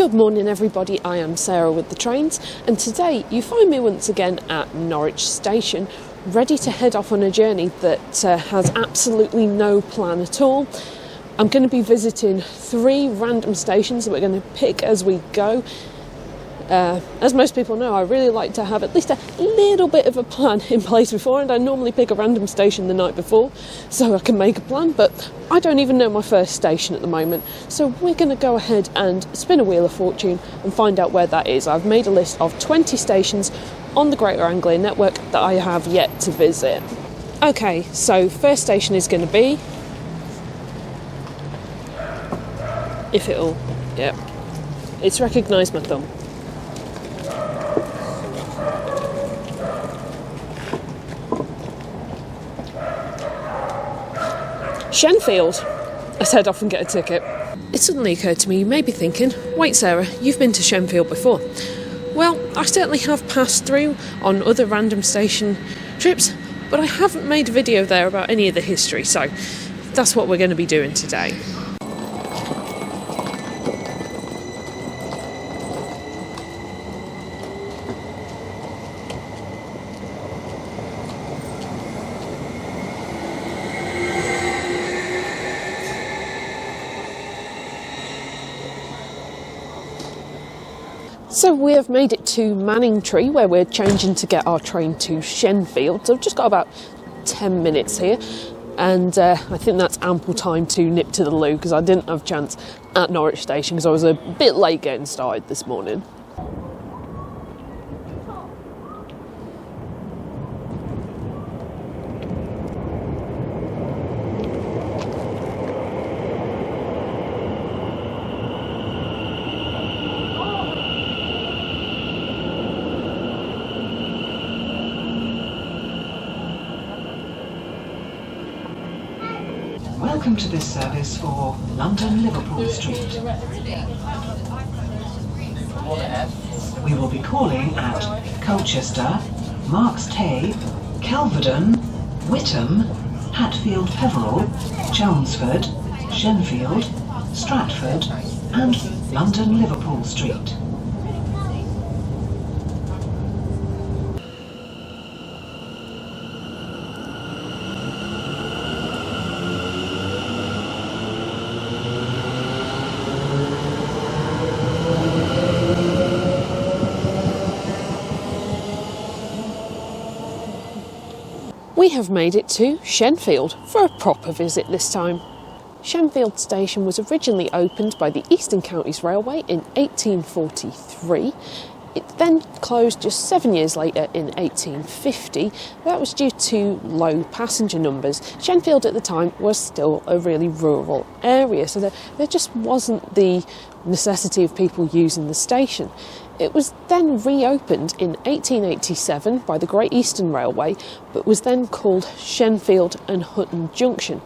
Good morning everybody, I am Sarah with the trains, and today you find me once again at Norwich Station, ready to head off on a journey that has absolutely no plan at all. I'm going to be visiting 3 random stations that we're going to pick as we go. As most people know, I really like to have at least a little bit of a plan in place before, and I normally pick a random station the night before so I can make a plan, but I don't even know my first station at the moment, so we're going to go ahead and spin a wheel of fortune and find out where that is. I've made a list of 20 stations on the Greater Anglia network that I have yet to visit. Okay, so first station is going to be... Yep, it's recognised my thumb. Shenfield. I said off and get a ticket. It suddenly occurred to me, you may be thinking, wait Sarah, you've been to Shenfield before. Well, I certainly have passed through on other random station trips, but I haven't made a video there about any of the history, so that's what we're going to be doing today. So we have made it to Manningtree, where we're changing to get our train to Shenfield. So I've just got about 10 minutes here, and I think that's ample time to nip to the loo, because I didn't have a chance at Norwich Station because I was a bit late getting started this morning. Welcome to this service for London-Liverpool Street. We will be calling at Colchester, Marks Tey, Kelvedon, Witham, Hatfield Peveril, Chelmsford, Shenfield, Stratford and London-Liverpool Street. We have made it to Shenfield for a proper visit this time. Shenfield Station was originally opened by the Eastern Counties Railway in 1843. It then closed just 7 years later in 1850. That was due to low passenger numbers. Shenfield at the time was still a really rural area, so there just wasn't the necessity of people using the station. It was then reopened in 1887 by the Great Eastern Railway, but was then called Shenfield and Hutton Junction.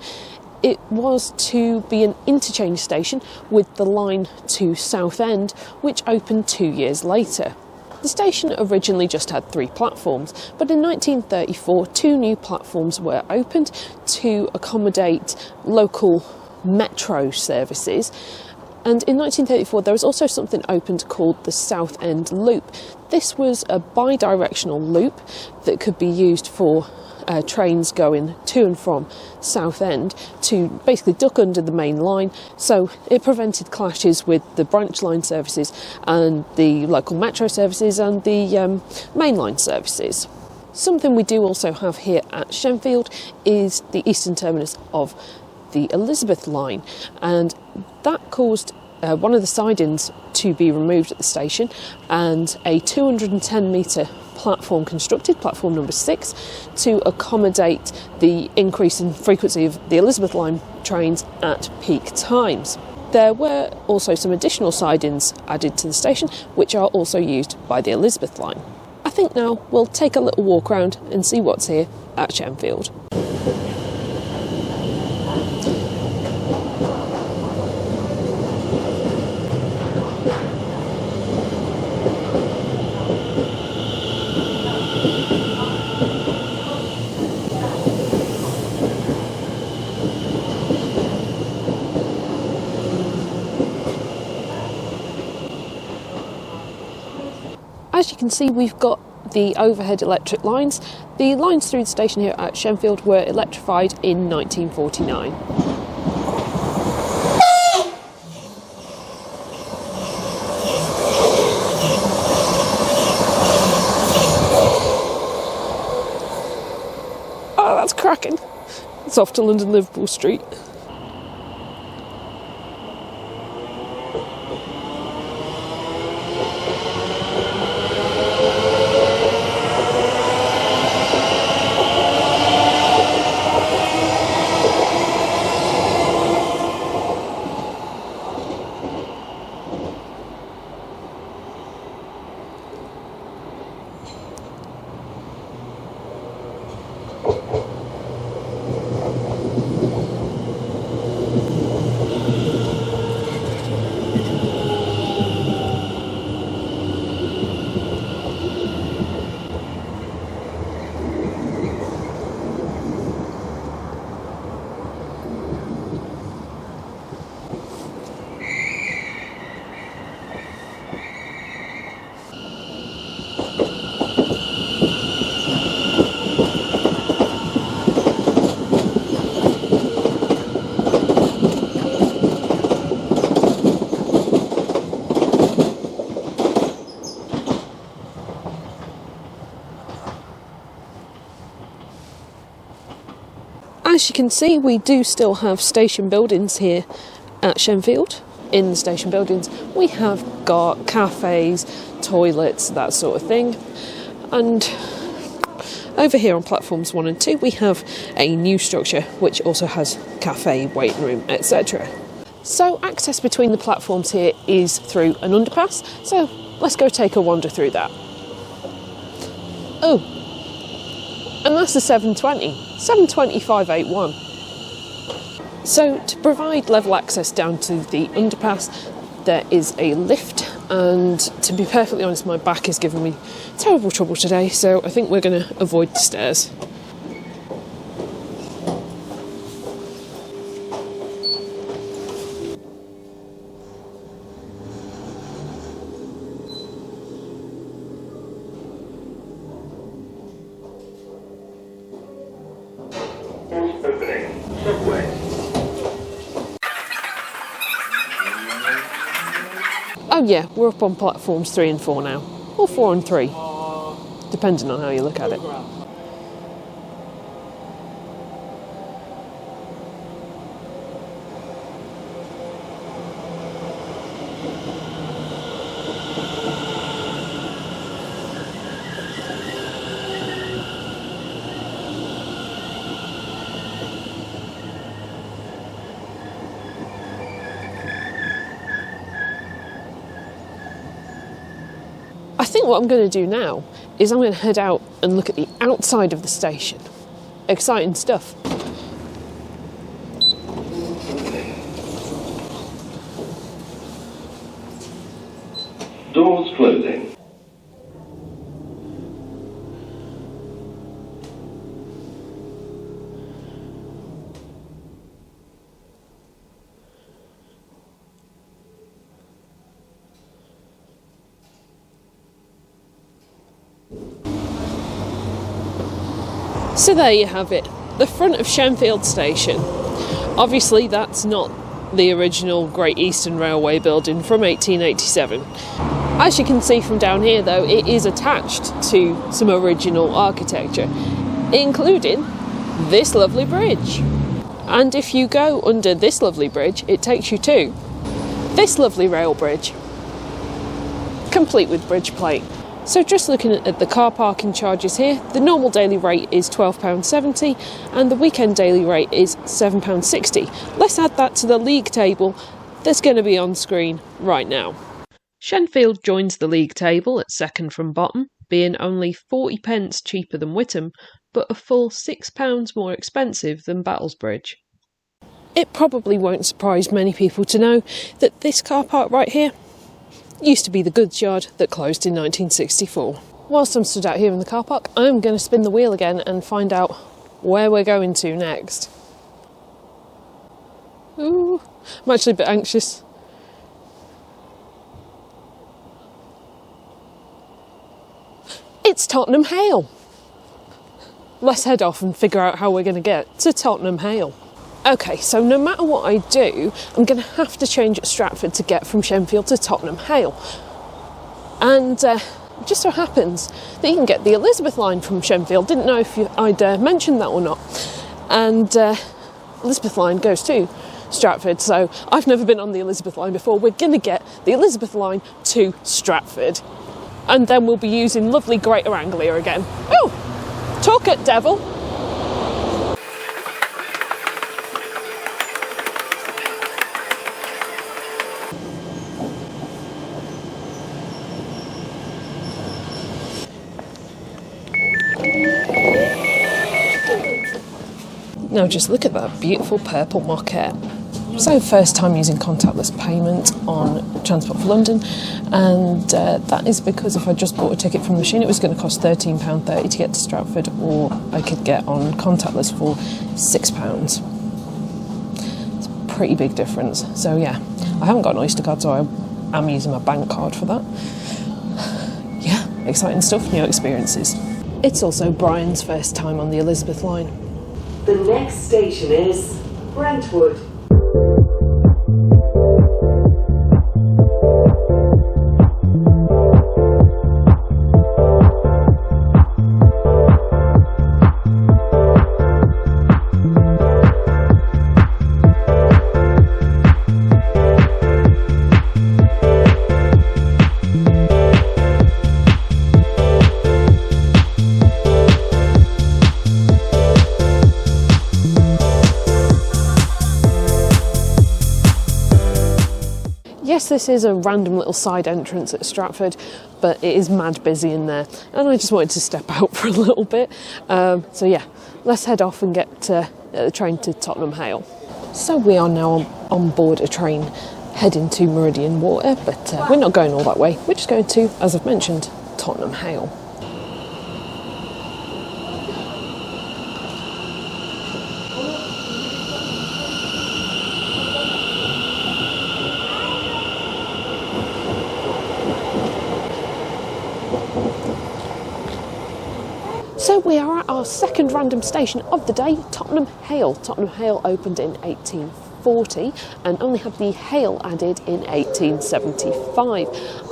It was to be an interchange station with the line to Southend, which opened 2 years later. The station originally just had 3 platforms, but in 1934 2 new platforms were opened to accommodate local metro services. And in 1934 there was also something opened called the Southend Loop. This was a bi-directional loop that could be used for trains going to and from Southend to basically duck under the main line, so it prevented clashes with the branch line services and the local metro services and the mainline services. Something we do also have here at Shenfield is the eastern terminus of the Elizabeth line, and that caused one of the sidings to be removed at the station and a 210 metre platform constructed, platform number 6, to accommodate the increase in frequency of the Elizabeth line trains at peak times. There were also some additional sidings added to the station, which are also used by the Elizabeth line. I think now we'll take a little walk around and see what's here at Shenfield. As you can see, we've got the overhead electric lines. The lines through the station here at Shenfield were electrified in 1949. Oh, that's cracking. It's off to London Liverpool Street. As you can see, we do still have station buildings here at Shenfield. In the station buildings, we have got cafes, toilets, that sort of thing. And over here on platforms 1 and 2, we have a new structure which also has cafe, waiting room, etc. So access between the platforms here is through an underpass. So let's go take a wander through that. Oh, and that's the 720-581. So to provide level access down to the underpass, there is a lift, and to be perfectly honest, my back is giving me terrible trouble today, so I think we're going to avoid the stairs. Opening. Subway. Oh yeah, we're up on platforms 3 and 4 now. Or 4 and 3, depending on how you look at it. I think what I'm going to do now is I'm going to head out and look at the outside of the station. Exciting stuff. Doors closing. So there you have it, the front of Shenfield Station. Obviously that's not the original Great Eastern Railway building from 1887. As you can see from down here though, it is attached to some original architecture, including this lovely bridge. And if you go under this lovely bridge, it takes you to this lovely rail bridge, complete with bridge plate. So just looking at the car parking charges here, the normal daily rate is £12.70 and the weekend daily rate is £7.60. Let's add that to the league table that's going to be on screen right now. Shenfield joins the league table at second from bottom, being only 40p cheaper than Witham, but a full £6 more expensive than Battlesbridge. It probably won't surprise many people to know that this car park right here used to be the goods yard that closed in 1964. Whilst I'm stood out here in the car park, I'm going to spin the wheel again and find out where we're going to next. Ooh, I'm actually a bit anxious. It's Tottenham Hale. Let's head off and figure out how we're going to get to Tottenham Hale. Okay, so no matter what I do, I'm going to have to change at Stratford to get from Shenfield to Tottenham Hale. And it just so happens that you can get the Elizabeth line from Shenfield. Didn't know if I'd mentioned that or not. And Elizabeth line goes to Stratford, so I've never been on the Elizabeth line before. We're going to get the Elizabeth line to Stratford. And then we'll be using lovely Greater Anglia again. Oh! Talk it, devil. Now just look at that beautiful purple moquette. So first time using contactless payment on Transport for London, and that is because if I just bought a ticket from the machine it was going to cost £13.30 to get to Stratford, or I could get on contactless for £6. It's a pretty big difference. So yeah, I haven't got an Oyster card, so I am using my bank card for that. Yeah, exciting stuff, new experiences. It's also Brian's first time on the Elizabeth line. The next station is Brentwood. Yes, this is a random little side entrance at Stratford, but it is mad busy in there, and I just wanted to step out for a little bit. So yeah, let's head off and get the train to Tottenham Hale. So we are now on board a train heading to Meridian Water, but we're not going all that way. We're just going to, as I've mentioned, Tottenham Hale. So we are at our second random station of the day, Tottenham Hale. Tottenham Hale opened in 1840 and only had the Hale added in 1875.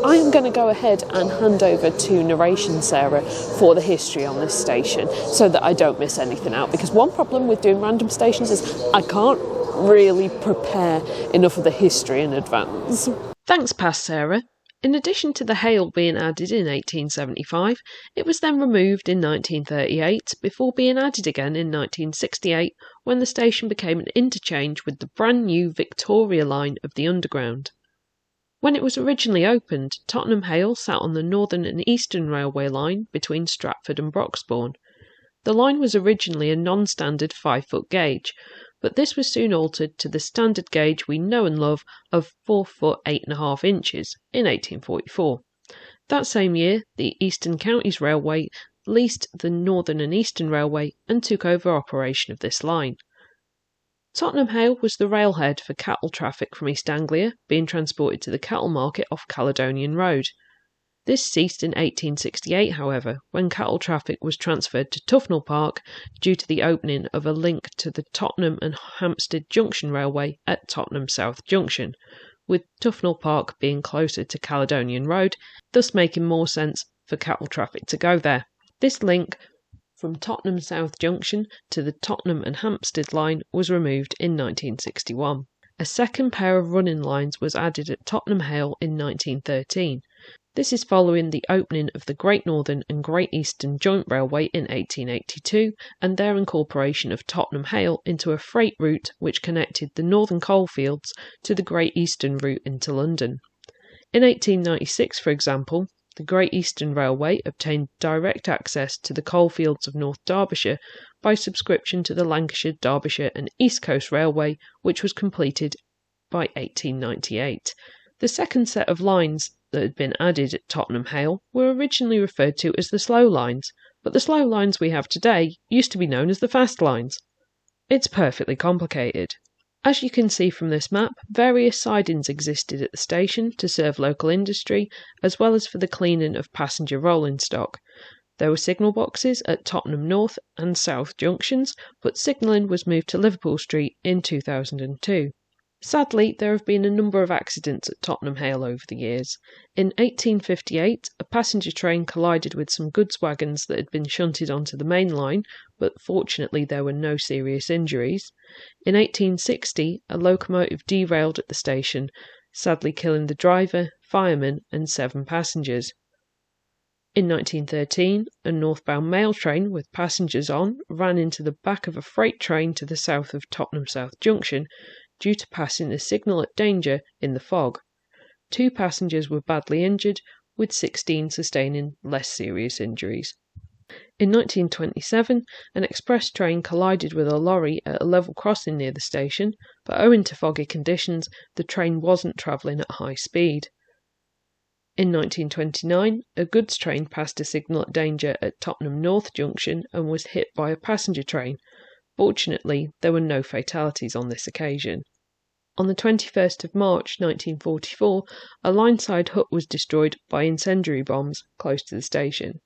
I am going to go ahead and hand over to Narration Sarah for the history on this station so that I don't miss anything out, because one problem with doing random stations is I can't really prepare enough of the history in advance. Thanks, past Sarah. In addition to the Hale being added in 1875, it was then removed in 1938 before being added again in 1968 when the station became an interchange with the brand new Victoria line of the Underground. When it was originally opened, Tottenham Hale sat on the Northern and Eastern Railway line between Stratford and Broxbourne. The line was originally a non-standard 5-foot gauge, but this was soon altered to the standard gauge we know and love of 4 foot 8.5 inches in 1844. That same year, the Eastern Counties Railway leased the Northern and Eastern Railway and took over operation of this line. Tottenham Hale was the railhead for cattle traffic from East Anglia being transported to the cattle market off Caledonian Road. This ceased in 1868, however, when cattle traffic was transferred to Tufnell Park due to the opening of a link to the Tottenham and Hampstead Junction Railway at Tottenham South Junction, with Tufnell Park being closer to Caledonian Road, thus making more sense for cattle traffic to go there. This link from Tottenham South Junction to the Tottenham and Hampstead line was removed in 1961. A second pair of running lines was added at Tottenham Hale in 1913. This is following the opening of the Great Northern and Great Eastern Joint Railway in 1882 and their incorporation of Tottenham Hale into a freight route which connected the northern coalfields to the Great Eastern route into London. In 1896, for example, the Great Eastern Railway obtained direct access to the coalfields of North Derbyshire by subscription to the Lancashire, Derbyshire and East Coast Railway, which was completed by 1898. The second set of lines that had been added at Tottenham Hale were originally referred to as the slow lines, but the slow lines we have today used to be known as the fast lines. It's perfectly complicated. As you can see from this map, various sidings existed at the station to serve local industry, as well as for the cleaning of passenger rolling stock. There were signal boxes at Tottenham North and South junctions, but signalling was moved to Liverpool Street in 2002. Sadly, there have been a number of accidents at Tottenham Hale over the years. In 1858, a passenger train collided with some goods wagons that had been shunted onto the main line, but fortunately there were no serious injuries. In 1860, a locomotive derailed at the station, sadly killing the driver, fireman and 7 passengers. In 1913, a northbound mail train with passengers on ran into the back of a freight train to the south of Tottenham South Junction, due to passing a signal at danger in the fog. 2 passengers were badly injured, with 16 sustaining less serious injuries. In 1927, an express train collided with a lorry at a level crossing near the station, but owing to foggy conditions, the train wasn't travelling at high speed. In 1929, a goods train passed a signal at danger at Tottenham North Junction and was hit by a passenger train. Fortunately, there were no fatalities on this occasion. On the 21st of March 1944, a line-side hut was destroyed by incendiary bombs close to the station.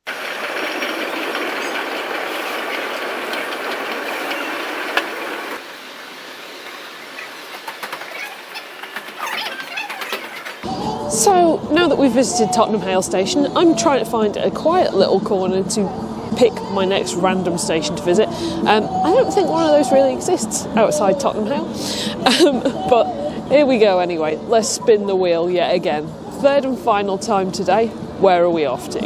So, now that we've visited Tottenham Hale Station, I'm trying to find a quiet little corner to pick my next random station to visit. I don't think one of those really exists outside Tottenham Hale, but here we go anyway. Let's spin the wheel yet again. Third and final time today. Where are we off to?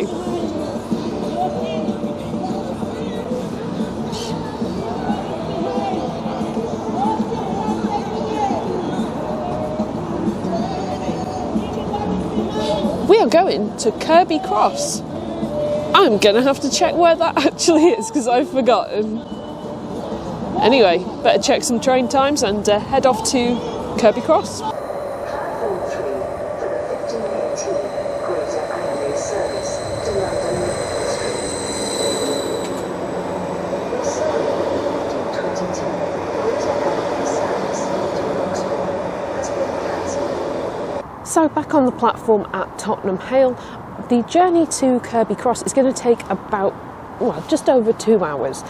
We are going to Kirby Cross. I'm going to have to check where that actually is because I've forgotten. Anyway, better check some train times and head off to Kirby Cross. Platform 3 for the 1518 Greater Anglia service to London Liverpool Street. Sorry, 1522 Greater Anglia service to Oxford has been cancelled. So back on the platform at Tottenham Hale, the journey to Kirby Cross is going to take about, just over 2 hours.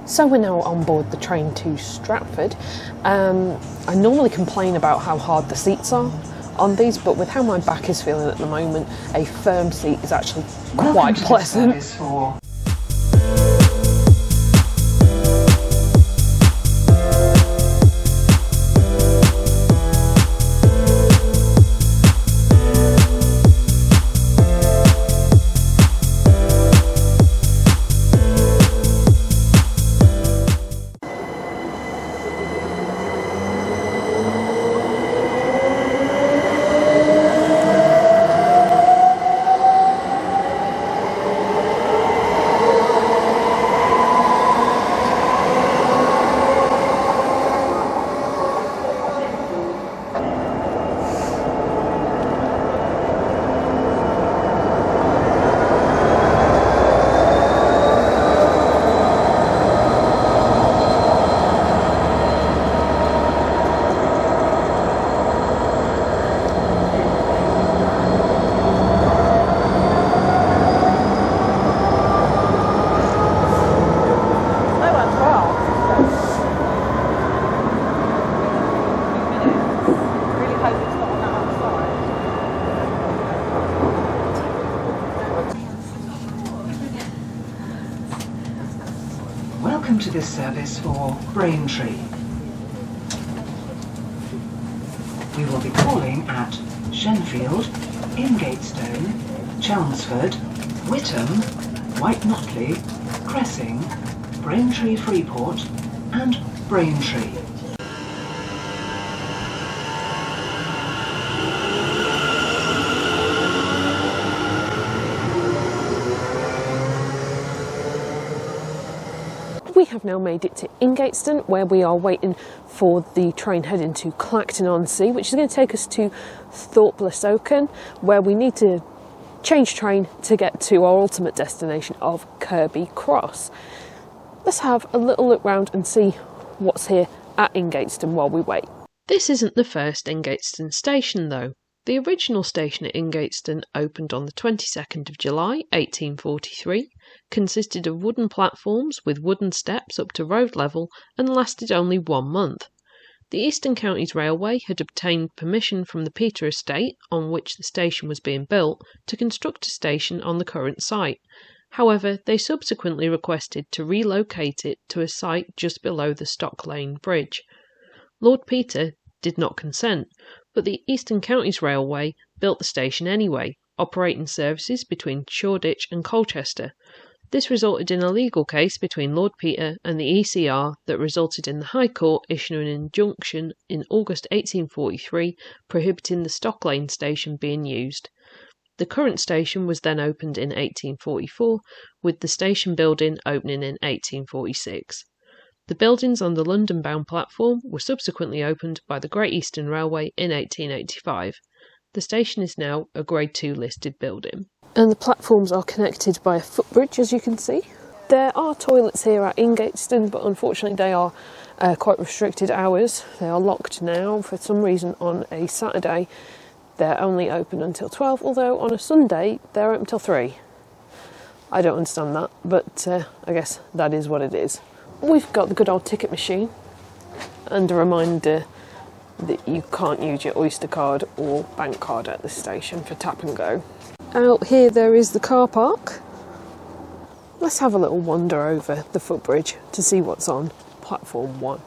So we're now on board the train to Stratford. I normally complain about how hard the seats are on these, but with how my back is feeling at the moment, a firm seat is actually quite pleasant. Welcome to this service for Braintree. We will be calling at Shenfield, Ingatestone, Chelmsford, Witham, White Notley, Cressing, Braintree Freeport and Braintree. We have now made it to Ingatestone, where we are waiting for the train heading to Clacton-on-Sea, which is going to take us to Thorpe-le-Soken, where we need to change train to get to our ultimate destination of Kirby Cross. Let's have a little look round and see what's here at Ingatestone while we wait. This isn't the first Ingatestone station though. The original station at Ingatestone opened on the 22nd of July 1843, consisted of wooden platforms with wooden steps up to road level and lasted only 1 month. The Eastern Counties Railway had obtained permission from the Peter estate, on which the station was being built, to construct a station on the current site. However, they subsequently requested to relocate it to a site just below the Stock Lane Bridge. Lord Peter did not consent, but the Eastern Counties Railway built the station anyway, operating services between Shoreditch and Colchester. This resulted in a legal case between Lord Peter and the ECR that resulted in the High Court issuing an injunction in August 1843 prohibiting the Stock Lane station being used. The current station was then opened in 1844, with the station building opening in 1846. The buildings on the London-bound platform were subsequently opened by the Great Eastern Railway in 1885. The station is now a Grade 2 listed building. And the platforms are connected by a footbridge, as you can see. There are toilets here at Ingatestone, but unfortunately they are quite restricted hours. They are locked now. For some reason on a Saturday they're only open until 12, although on a Sunday they're open until 3. I don't understand that, but I guess that is what it is. We've got the good old ticket machine and a reminder that you can't use your Oyster card or bank card at this station for tap and go. Out here there is the car park. Let's have a little wander over the footbridge to see what's on platform 1.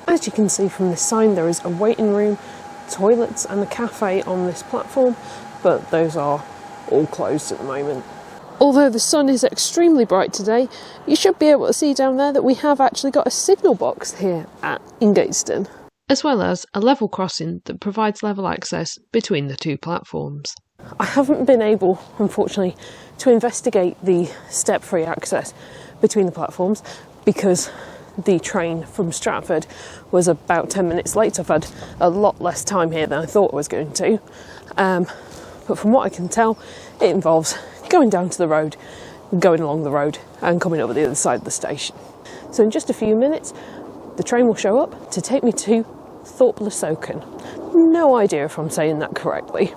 As you can see from this sign, there is a waiting room, toilets and a cafe on this platform, but those are all closed at the moment. Although the sun is extremely bright today, you should be able to see down there that we have actually got a signal box here at Ingatestone, as well as a level crossing that provides level access between the two platforms. I haven't been able, unfortunately, to investigate the step-free access between the platforms because the train from Stratford was about 10 minutes late. I've had a lot less time here than I thought I was going to. But from what I can tell, it involves going down to the road, going along the road and coming over the other side of the station. So in just a few minutes, the train will show up to take me to Thorpe-le-Soken. No idea if I'm saying that correctly.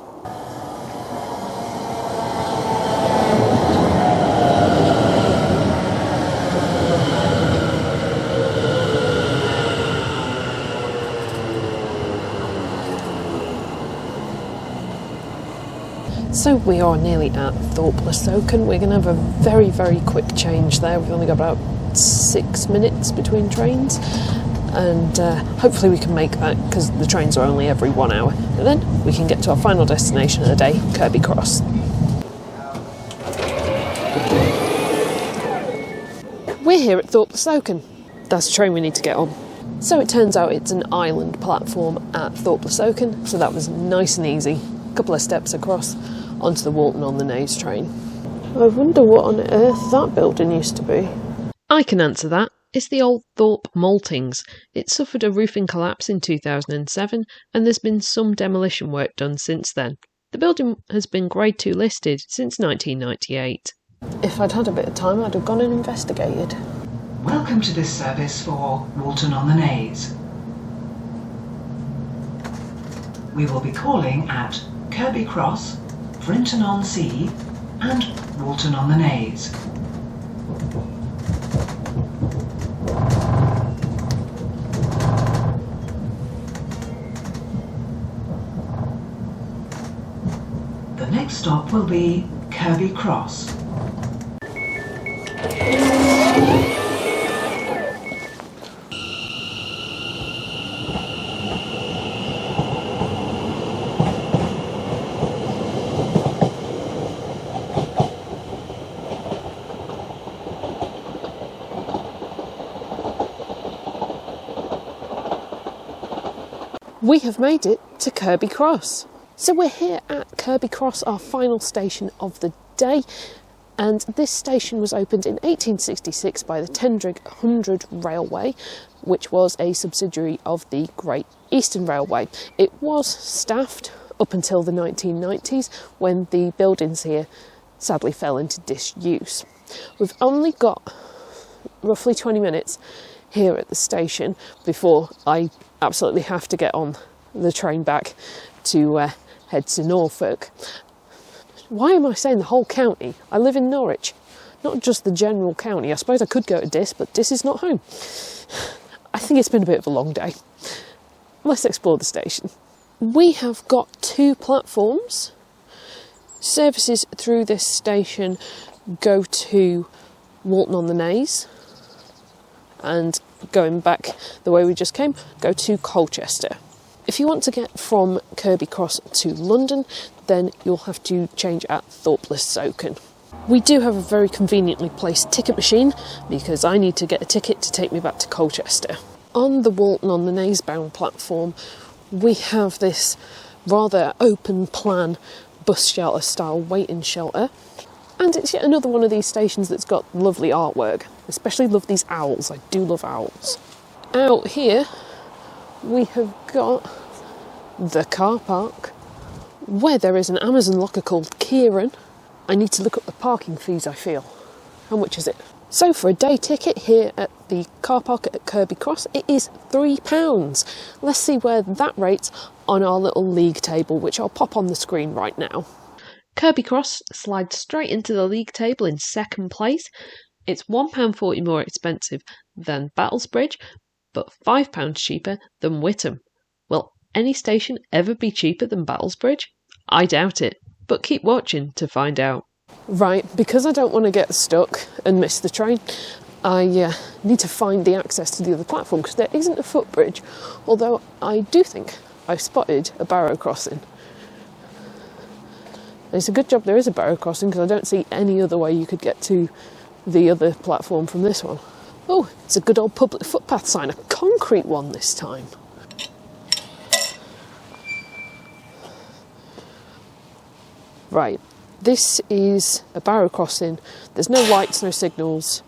So we are nearly at Thorpe-le-Soken. We're going to have a very, very quick change there. We've only got about 6 minutes between trains, and hopefully we can make that because the trains are only every 1 hour. And then we can get to our final destination of the day, Kirby Cross. We're here at Thorpe-le-Soken. That's the train we need to get on. So it turns out it's an island platform at Thorpe-le-Soken, so that was nice and easy. A couple of steps across onto the Walton-on-the-Naze train. I wonder what on earth that building used to be. I can answer that. It's the old Thorpe Maltings. It suffered a roofing collapse in 2007 and there's been some demolition work done since then. The building has been Grade 2 listed since 1998. If I'd had a bit of time, I'd have gone and investigated. Welcome to this service for Walton-on-the-Naze. We will be calling at Kirby Cross, Brinton-on-Sea and Walton-on-the-Naze. The next stop will be Kirby Cross. We have made it to Kirby Cross. So we're here at Kirby Cross, our final station of the day. And this station was opened in 1866 by the Tendrig 100 Railway, which was a subsidiary of the Great Eastern Railway. It was staffed up until the 1990s, when the buildings here sadly fell into disuse. We've only got roughly 20 minutes here at the station before I absolutely have to get on the train back to head to Norfolk. Why am I saying the whole county? I live in Norwich, not just the general county. I suppose I could go to Diss, but Diss is not home. I think it's been a bit of a long day. Let's explore the station. We have got 2 platforms. Services through this station go to Walton-on-the-Naze, and going back the way we just came, go to Colchester. If you want to get from Kirby Cross to London, then you'll have to change at Thorpe-le-Soken. We do have a very conveniently placed ticket machine, because I need to get a ticket to take me back to Colchester. On the Walton-on-the-Naze bound platform, we have this rather open plan bus shelter style waiting shelter, and it's yet another one of these stations that's got lovely artwork. Especially love these owls. I do love owls. Out here we have got the car park, where there is an Amazon locker called Kieran. I need to look up the parking fees, I feel. How much is it? So for a day ticket here at the car park at Kirby Cross, it is £3. Let's see where that rates on our little league table, which I'll pop on the screen right now. Kirby Cross slides straight into the league table in second place. It's £1.40 more expensive than Battlesbridge, but £5 cheaper than Witham. Will any station ever be cheaper than Battlesbridge? I doubt it, but keep watching to find out. Right, because I don't want to get stuck and miss the train, I need to find the access to the other platform, because there isn't a footbridge, although I do think I've spotted a barrow crossing. And it's a good job there is a barrow crossing, because I don't see any other way you could get to the other platform from this one. Oh, it's a good old public footpath sign, a concrete one this time. Right, this is a barrow crossing. There's no lights, no signals.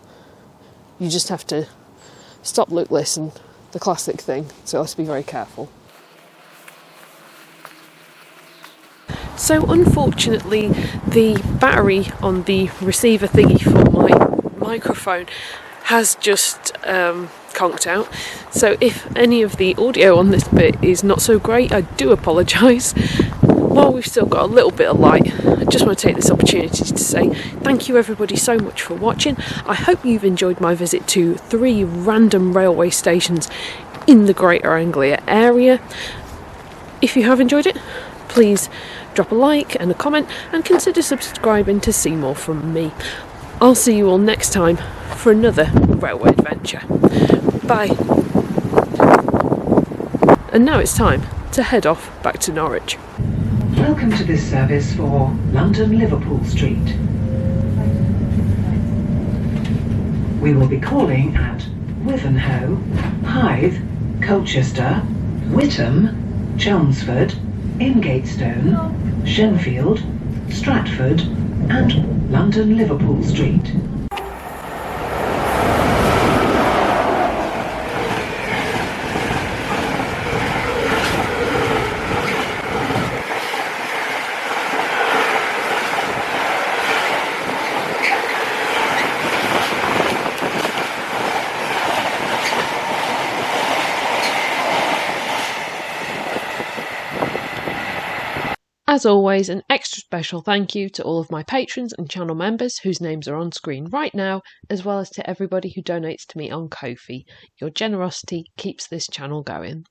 You just have to stop, look, listen, the classic thing, so let's be very careful. So unfortunately, the battery on the receiver thingy for my microphone has just conked out. So if any of the audio on this bit is not so great, I do apologise. While we've still got a little bit of light, I just want to take this opportunity to say thank you everybody so much for watching. I hope you've enjoyed my visit to 3 random railway stations in the Greater Anglia area. If you have enjoyed it, please drop a like and a comment, and consider subscribing to see more from me. I'll see you all next time for another railway adventure. Bye. And now it's time to head off back to Norwich. Welcome to this service for London Liverpool Street. We will be calling at Wivenhoe, Hythe, Colchester, Witham, Chelmsford, Ingatestone, Shenfield, Stratford and London Liverpool Street. As always, an extra special thank you to all of my patrons and channel members whose names are on screen right now, as well as to everybody who donates to me on Ko-fi. Your generosity keeps this channel going.